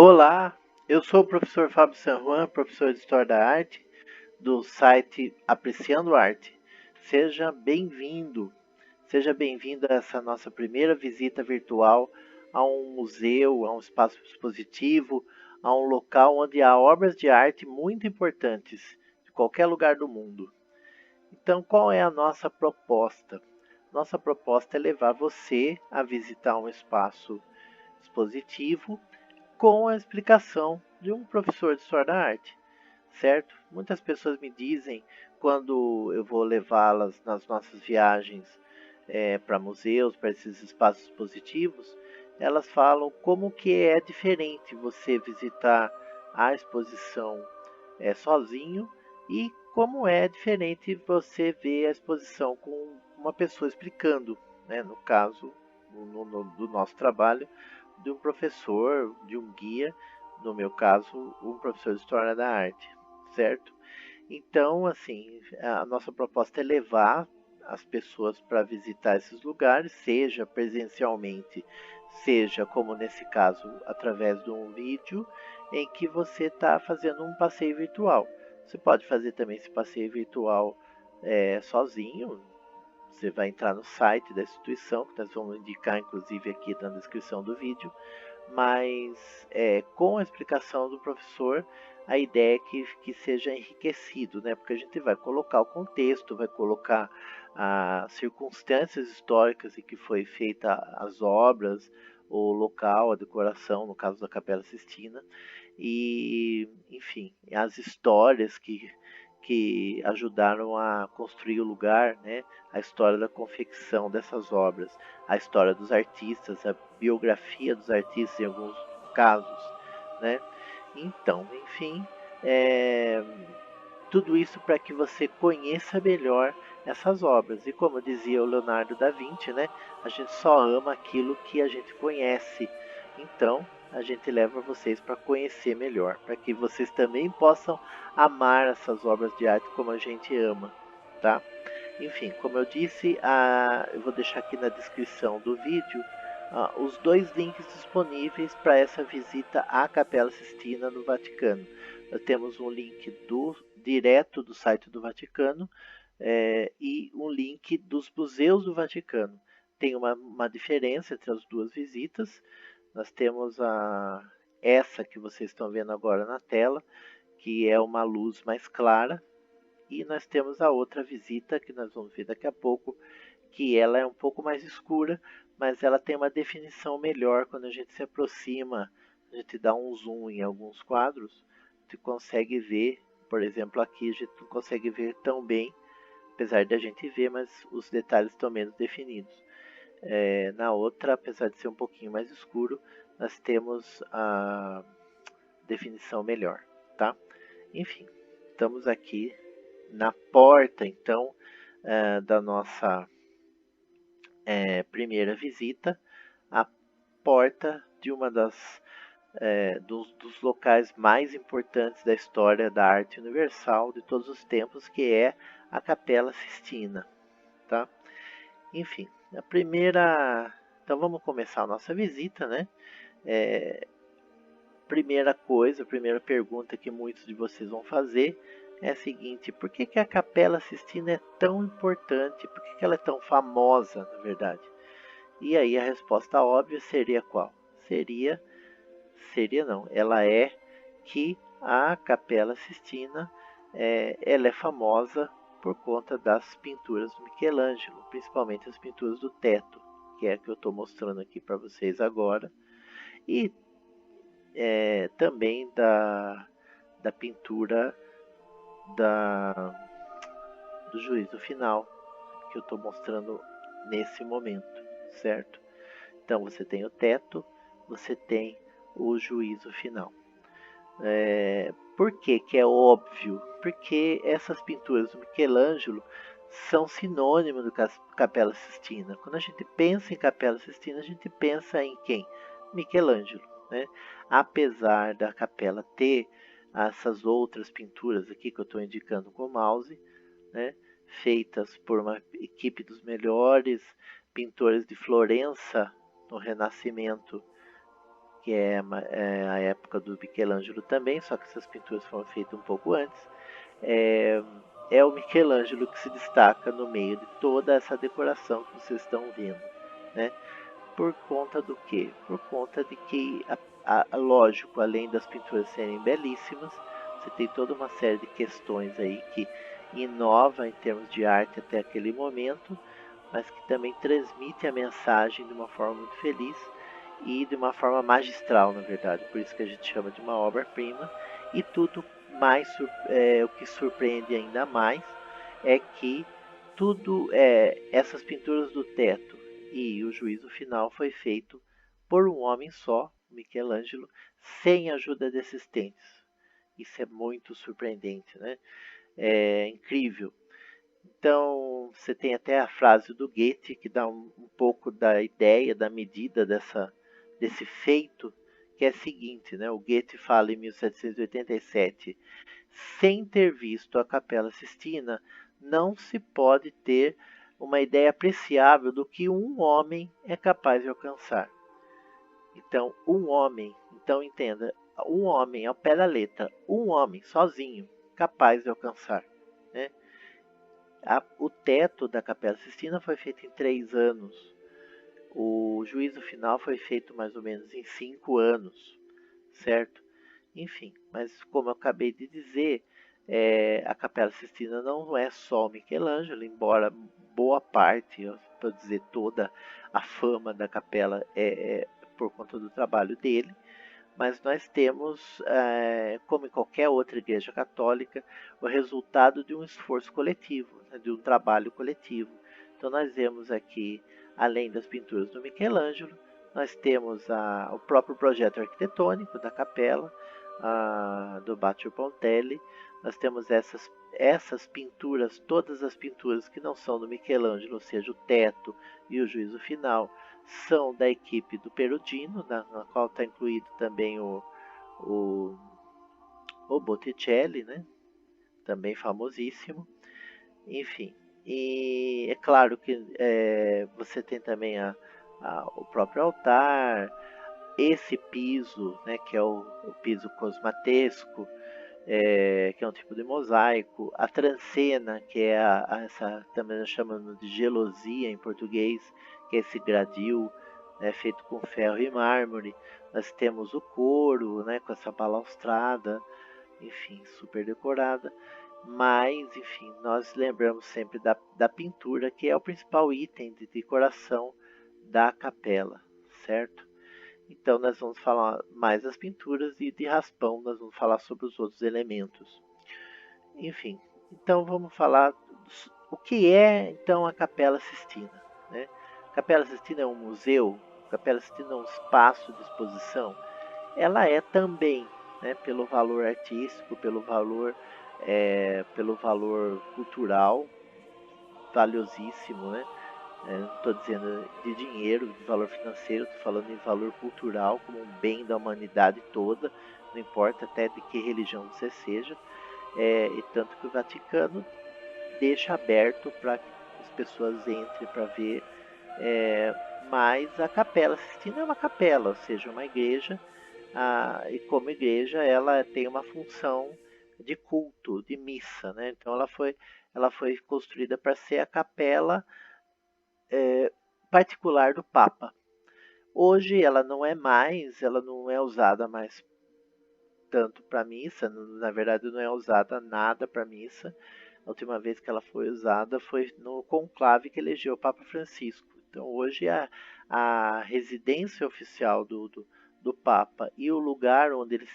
Olá, eu sou o professor Fábio San Juan, professor de História da Arte, do site Apreciando Arte. Seja bem-vindo, seja bem-vindo a essa nossa primeira visita virtual a um museu, a um espaço expositivo, a um local onde há obras de arte muito importantes de qualquer lugar do mundo. Então, qual é a nossa proposta? Nossa proposta é levar você a visitar um espaço expositivo com a explicação de um professor de História da Arte, certo? Muitas pessoas me dizem, quando eu vou levá-las nas nossas viagens para museus, para esses espaços expositivos, elas falam como que é diferente você visitar a exposição sozinho e como é diferente você ver a exposição com uma pessoa explicando, né? No caso do nosso trabalho, de um professor, de um guia, no meu caso, um professor de História da Arte, certo? Então, assim, a nossa proposta é levar as pessoas para visitar esses lugares, seja presencialmente, seja, como nesse caso, através de um vídeo em que você está fazendo um passeio virtual. Você pode fazer também esse passeio virtual sozinho. Você vai entrar no site da instituição, que nós vamos indicar inclusive aqui na descrição do vídeo, mas com a explicação do professor, a ideia é que seja enriquecido, né? Porque a gente vai colocar o contexto, vai colocar as circunstâncias históricas em que foi feita as obras, o local, a decoração, no caso da Capela Sistina, e, enfim, as histórias que ajudaram a construir o lugar, né? A história da confecção dessas obras, a história dos artistas, a biografia dos artistas em alguns casos, né? Então, enfim, é, tudo isso para que você conheça melhor essas obras. E como dizia o Leonardo da Vinci, né? A gente só ama aquilo que a gente conhece. Então, a gente leva vocês para conhecer melhor, para que vocês também possam amar essas obras de arte como a gente ama, tá? Enfim, como eu disse, eu vou deixar aqui na descrição do vídeo os dois links disponíveis para essa visita à Capela Sistina no Vaticano. Nós temos um link direto do site do Vaticano e um link dos museus do Vaticano. Tem uma diferença entre as duas visitas. Nós temos essa que vocês estão vendo agora na tela, que é uma luz mais clara, e nós temos a outra visita, que nós vamos ver daqui a pouco, que ela é um pouco mais escura, mas ela tem uma definição melhor quando a gente se aproxima, a gente dá um zoom em alguns quadros, você consegue ver, por exemplo, aqui a gente não consegue ver tão bem, apesar de a gente ver, mas os detalhes estão menos definidos. Na outra, apesar de ser um pouquinho mais escuro, nós temos a definição melhor, tá? Enfim, estamos aqui na porta, então, da nossa primeira visita, a porta de uma dos locais mais importantes da história da arte universal de todos os tempos, que é a Capela Sistina, tá? Enfim, a primeira... Então vamos começar a nossa visita, né? Primeira coisa, a primeira pergunta que muitos de vocês vão fazer é a seguinte: por que a Capela Sistina é tão importante? Por que ela é tão famosa, na verdade? E aí a resposta óbvia seria qual? Seria não, ela é que a Capela Sistina ela é famosa por conta das pinturas do Michelangelo, principalmente as pinturas do teto, que é a que eu estou mostrando aqui para vocês agora, e também da pintura do juízo final, que eu estou mostrando nesse momento, certo? Então você tem o teto, você tem o juízo final. Por que é óbvio? Porque essas pinturas do Michelangelo são sinônimo do Capela Sistina. Quando a gente pensa em Capela Sistina, a gente pensa em quem? Michelangelo, né? Apesar da capela ter essas outras pinturas aqui que eu estou indicando com o mouse, né? Feitas por uma equipe dos melhores pintores de Florença no Renascimento que é a época do Michelangelo também, só que essas pinturas foram feitas um pouco antes. É o Michelangelo que se destaca no meio de toda essa decoração que vocês estão vendo, né? Por conta do quê? Por conta de que, lógico, além das pinturas serem belíssimas, você tem toda uma série de questões aí que inova em termos de arte até aquele momento, mas que também transmite a mensagem de uma forma muito feliz e de uma forma magistral, na verdade. Por isso que a gente chama de uma obra-prima. E tudo mais, o que surpreende ainda mais é que essas pinturas do teto e o juízo final foi feito por um homem só, Michelangelo, sem ajuda de assistentes. Isso é muito surpreendente, né? É incrível. Então, você tem até a frase do Goethe que dá um pouco da ideia, da medida desse feito, que é a seguinte, né? O Goethe fala em 1787, sem ter visto a Capela Sistina, não se pode ter uma ideia apreciável do que um homem é capaz de alcançar. Então, então entenda, um homem, ao pé da letra, um homem sozinho, capaz de alcançar, né? O teto da Capela Sistina foi feito em 3 anos. O juízo final foi feito mais ou menos em 5 anos, certo? Enfim, mas como eu acabei de dizer, a Capela Sistina não é só o Michelangelo, embora boa parte, para dizer toda a fama da capela é por conta do trabalho dele, mas nós temos, como em qualquer outra igreja católica, o resultado de um esforço coletivo, né, de um trabalho coletivo. Então nós vemos aqui, além das pinturas do Michelangelo, nós temos o próprio projeto arquitetônico da capela, do Baccio Pontelli. Nós temos essas pinturas, todas as pinturas que não são do Michelangelo, ou seja, o teto e o juízo final, são da equipe do Perugino, na qual está incluído também o Botticelli, né? Também famosíssimo. Enfim, e é claro que você tem também o próprio altar, esse piso, né, que é o piso cosmatesco, que é um tipo de mosaico, a transcena, que é essa também nós chamamos de gelosia em português, que é esse gradil, né, feito com ferro e mármore. Nós temos o coro, né, com essa balaustrada, enfim, super decorada. Mas, enfim, nós lembramos sempre da pintura, que é o principal item de decoração da capela, certo? Então nós vamos falar mais das pinturas e de raspão nós vamos falar sobre os outros elementos. Enfim, então vamos falar o que é então a Capela Sistina, né? A Capela Sistina é um museu, a Capela Sistina é um espaço de exposição. Ela é também, né, pelo valor artístico, pelo valor cultural, valiosíssimo, né? Não estou dizendo de dinheiro, de valor financeiro, estou falando em valor cultural, como um bem da humanidade toda, não importa até de que religião você seja, e tanto que o Vaticano deixa aberto para que as pessoas entrem para ver, mas a Capela Sistina é uma capela, ou seja, uma igreja, e como igreja ela tem uma função de culto, de missa, né? Então ela foi construída para ser a capela particular do Papa. Hoje ela não é usada mais tanto para missa, na verdade não é usada nada para missa. A última vez que ela foi usada foi no conclave que elegeu o Papa Francisco. Então hoje a residência oficial do Papa e o lugar onde ele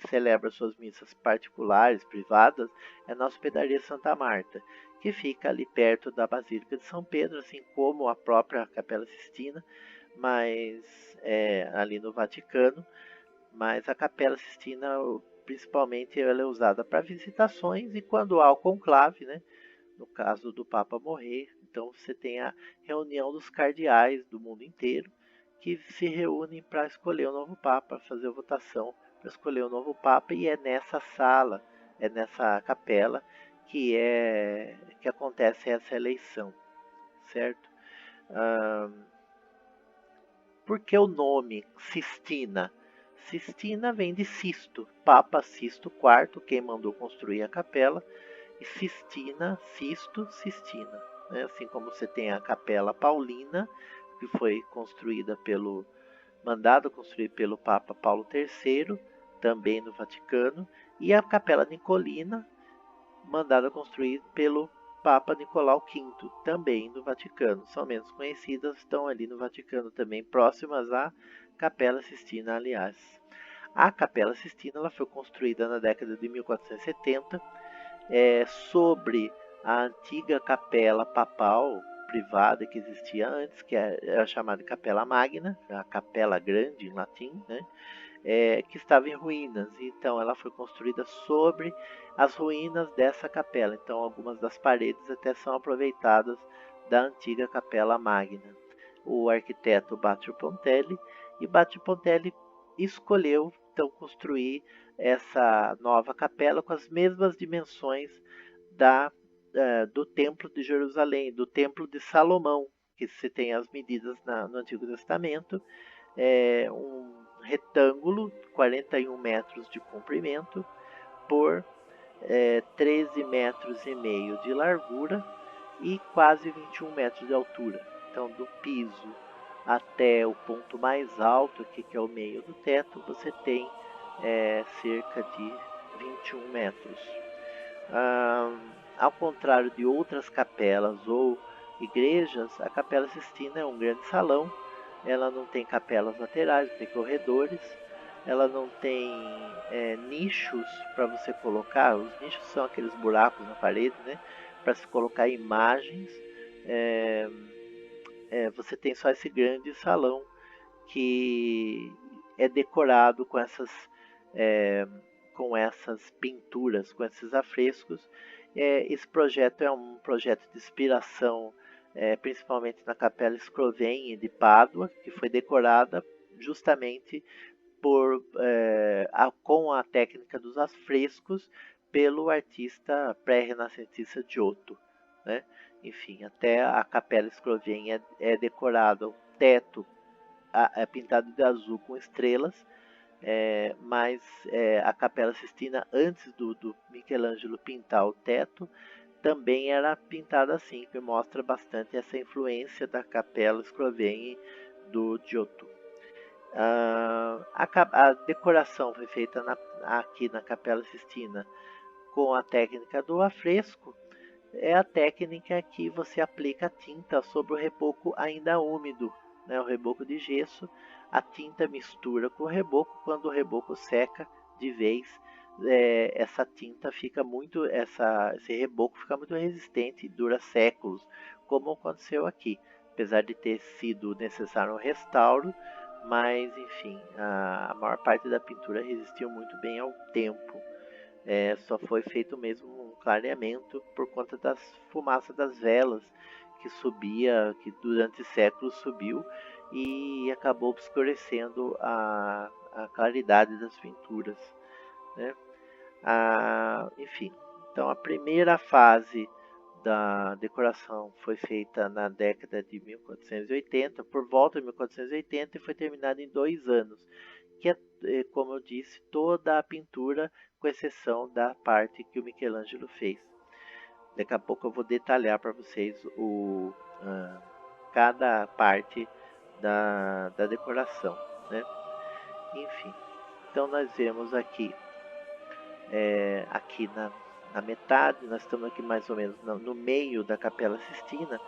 celebra suas missas particulares, privadas, é na Hospedaria Santa Marta, que fica ali perto da Basílica de São Pedro, assim como a própria Capela Sistina, mas ali no Vaticano. Mas a Capela Sistina, principalmente, ela é usada para visitações e quando há o conclave, né? No caso do Papa morrer, então você tem a reunião dos cardeais do mundo inteiro que se reúnem para escolher o novo Papa, fazer a votação para escolher o novo Papa, e é nessa sala, é nessa capela que acontece essa eleição, certo? Por que o nome Sistina? Sistina vem de Sisto, Papa Sisto IV, quem mandou construir a capela, e Sistina, Sisto, Sistina. Né? Assim como você tem a Capela Paulina, que foi mandada construir pelo Papa Paulo III, também no Vaticano, e a Capela Nicolina, mandada construir pelo Papa Nicolau V, também no Vaticano. São menos conhecidas, estão ali no Vaticano também, próximas à Capela Sistina, aliás. A Capela Sistina ela foi construída na década de 1470 sobre a antiga capela papal privada que existia antes, que era chamada de Capela Magna, a Capela Grande em latim, né? Que estava em ruínas. Então ela foi construída sobre as ruínas dessa capela. Então algumas das paredes até são aproveitadas da antiga Capela Magna. O arquiteto Baccio Pontelli, e Baccio Pontelli escolheu então construir essa nova capela com as mesmas dimensões do Templo de Jerusalém, do Templo de Salomão, que se tem as medidas no Antigo Testamento, um retângulo, 41 metros de comprimento, por 13 metros e meio de largura e quase 21 metros de altura. Então, do piso até o ponto mais alto, aqui, que é o meio do teto, você tem cerca de 21 metros. Ao contrário de outras capelas ou igrejas, a Capela Sistina é um grande salão. Ela não tem capelas laterais, não tem corredores, ela não tem nichos para você colocar. Os nichos são aqueles buracos na parede, né, para se colocar imagens. Você tem só esse grande salão que é decorado com essas pinturas, com esses afrescos. Esse projeto é um projeto de inspiração principalmente na Capela Scrovegni de Pádua, que foi decorada justamente com a técnica dos afrescos pelo artista pré-renascentista Giotto, né? Enfim, até a Capela Scrovegni é decorada, o teto é pintado de azul com estrelas, mas a Capela Sistina, antes do Michelangelo pintar o teto, também era pintada assim, que mostra bastante essa influência da Capela Scrovegni do Giotto. A decoração foi feita aqui na Capela Sistina com a técnica do afresco. É a técnica que você aplica a tinta sobre o reboco ainda úmido, né, o reboco de gesso. A tinta mistura com o reboco. Quando o reboco seca de vez, essa tinta fica esse reboco fica muito resistente e dura séculos, como aconteceu aqui. Apesar de ter sido necessário um restauro, mas enfim, a maior parte da pintura resistiu muito bem ao tempo. Só foi feito mesmo um clareamento por conta das fumaças das velas que subia, que durante séculos subiu e acabou obscurecendo a claridade das pinturas, né? Enfim, então a primeira fase da decoração foi feita na década de 1480, por volta de 1480, e foi terminada em 2 anos, que é, como eu disse, toda a pintura, com exceção da parte que o Michelangelo fez. Daqui a pouco eu vou detalhar para vocês cada parte da decoração, né? Enfim, então nós vemos aqui na metade, nós estamos aqui mais ou menos no meio da Capela Sistina.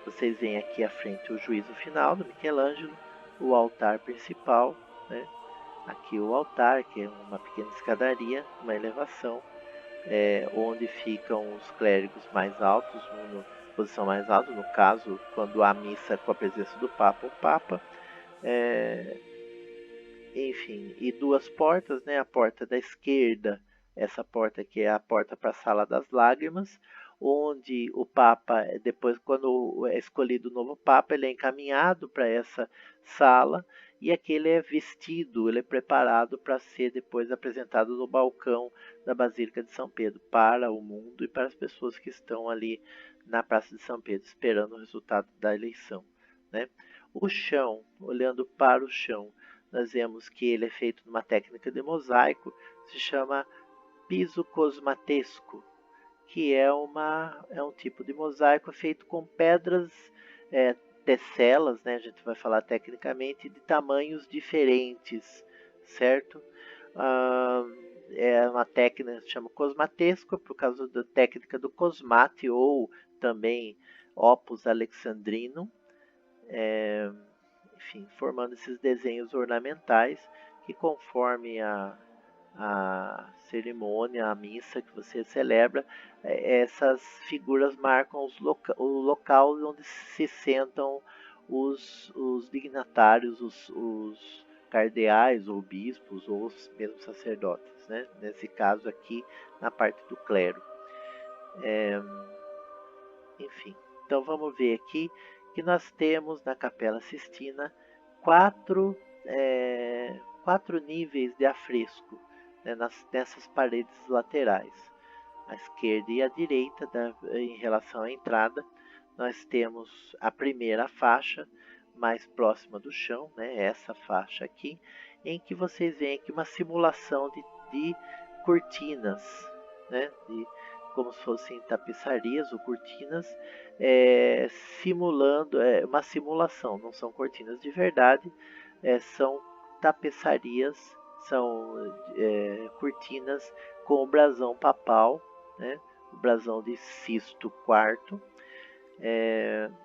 Vocês veem aqui à frente o juízo final do Michelangelo, o altar principal, né? Aqui o altar, que é uma pequena escadaria, uma elevação, onde ficam os clérigos mais altos, na posição mais alta, no caso, quando há missa com a presença do Papa, o Papa. Enfim, e 2 portas, né? A porta da esquerda, essa porta que é a porta para a Sala das Lágrimas, onde o Papa, depois, quando é escolhido o novo Papa, ele é encaminhado para essa sala, e aqui ele é vestido, ele é preparado para ser depois apresentado no balcão da Basílica de São Pedro, para o mundo e para as pessoas que estão ali na Praça de São Pedro, esperando o resultado da eleição, né? O chão, olhando para o chão, nós vemos que ele é feito numa técnica de mosaico, se chama piso cosmatesco, que é um tipo de mosaico feito com pedras tesselas, né? A gente vai falar tecnicamente, de tamanhos diferentes, certo? Ah, é uma técnica que se chama cosmatesco, por causa da técnica do cosmate, ou também opus alexandrinum, enfim, formando esses desenhos ornamentais que, conforme a cerimônia, a missa que você celebra, essas figuras marcam o local onde se sentam os dignatários, os cardeais ou bispos ou os mesmos sacerdotes, né? Nesse caso aqui, na parte do clero. Enfim, então vamos ver aqui que nós temos na Capela Sistina quatro níveis de afresco, né, nessas paredes laterais. À esquerda e à direita, em relação à entrada, nós temos a primeira faixa, mais próxima do chão, né, essa faixa aqui, em que vocês veem aqui uma simulação de cortinas, né, como se fossem tapeçarias ou cortinas, simulando, uma simulação, não são cortinas de verdade, são tapeçarias, são cortinas com o brasão papal, né, o brasão de Sisto IV,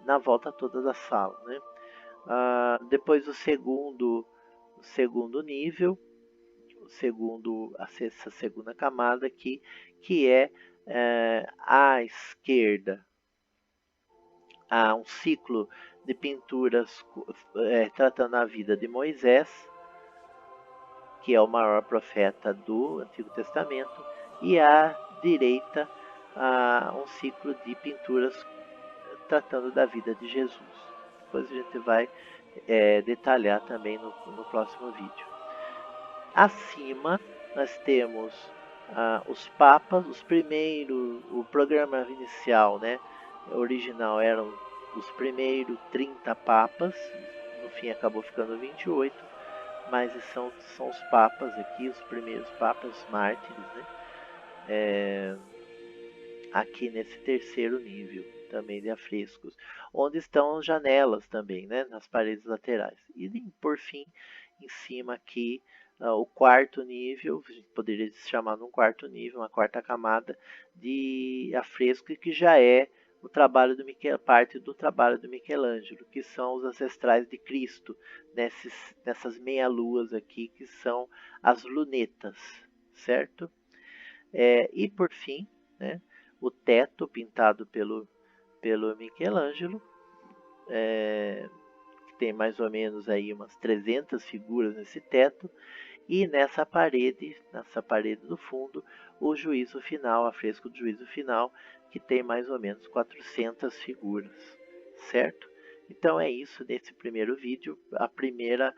na volta toda da sala, né. Depois o segundo nível, essa segunda camada aqui, que é à esquerda, há um ciclo de pinturas tratando a vida de Moisés, que é o maior profeta do Antigo Testamento, e à direita um ciclo de pinturas tratando da vida de Jesus. Depois a gente vai detalhar também no próximo vídeo. Acima nós temos os papas, o programa inicial, né, original, eram os primeiros 30 papas, no fim acabou ficando 28, mas são os papas aqui, os primeiros papas mártires, né, aqui nesse terceiro nível também de afrescos, onde estão as janelas também, né, nas paredes laterais. E por fim, em cima aqui, o quarto nível, a gente poderia chamar de um quarto nível, uma quarta camada de afresco, que já é o trabalho parte do trabalho do Michelangelo, que são os ancestrais de Cristo, nessas meia-luas aqui, que são as lunetas, certo? E por fim, né, o teto pintado pelo Michelangelo, que tem mais ou menos aí umas 300 figuras nesse teto, e nessa parede do fundo, o juízo final, afresco do juízo final, que tem mais ou menos 400 figuras, certo? Então é isso nesse primeiro vídeo, a primeira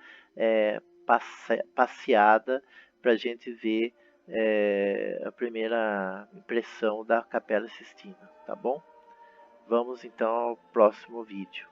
passeada para a gente ver a primeira impressão da Capela Sistina, tá bom? Vamos então ao próximo vídeo.